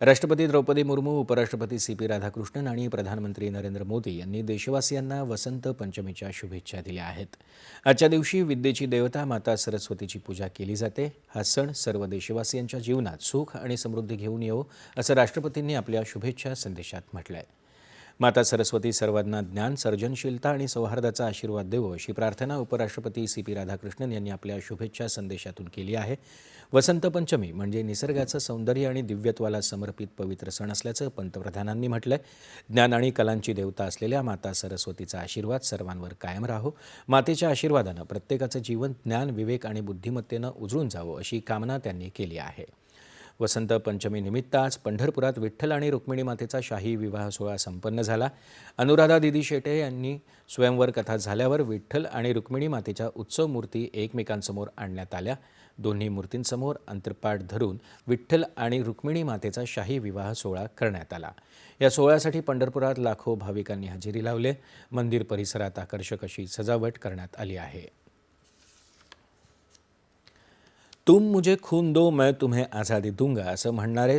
राष्ट्रपती द्रौपदी मुर्मू, उपराष्ट्रपती CP राधाकृष्णन आणि प्रधानमंत्री नरेंद्र मोदी यांनी देशवासियांना वसंत पंचमीच्या शुभेच्छा दिल्या आहेत. आजच्या दिवशी विद्येची देवता माता सरस्वतीची पूजा केली जाते. हा सण सर्व देशवासियांच्या जीवनात सुख आणि समृद्धी घेऊन येवो, असं राष्ट्रपतींनी आपल्या शुभेच्छा संदेशात म्हटलं आहे. माता सरस्वती सर्वांना ज्ञान, सर्जनशीलता आणि सौहार्दाचा आशीर्वाद देवो, अशी प्रार्थना उपराष्ट्रपती CP राधाकृष्णन यांनी आपल्या शुभेच्छा संदेशातून केली आहे. वसंत पंचमी म्हणजे निसर्गाचं सौंदर्य आणि दिव्यत्वाला समर्पित पवित्र सण असल्याचं पंतप्रधानांनी म्हटलंय. ज्ञान आणि कलांची देवता असलेल्या माता सरस्वतीचा आशीर्वाद सर्वांवर कायम राहो. मातेच्या आशीर्वादानं प्रत्येकाचं जीवन ज्ञान, विवेक आणि बुद्धिमत्तेनं उजळून जावं, अशी कामना त्यांनी केली आहे. वसंत पंचमी निमित्त आज पंढरपुरात विठ्ठल आणि रुक्मिणी मातेचा शाही विवाह सोहळा संपन्न झाला. अनुराधा दिदी शेटे यांनी स्वयंवर कथा झाल्यावर विठ्ठल आणि रुक्मिणी मातेच्या उत्सव मूर्ती एकमेकांसमोर आणण्यात आल्या. दोन्ही मूर्तींसमोर अंतरपाट धरून विठ्ठल आणि रुक्मिणी मातेचा शाही विवाह सोहळा करण्यात आला. या सोहळ्यासाठी पंढरपुरात लाखो भाविकांनी हजेरी लावली. मंदिर परिसरात आकर्षक अशी सजावट करण्यात आली आहे. तुम मुझे खून दो मैं तुम्हें आज़ादी दूंगा, असं म्हणणारे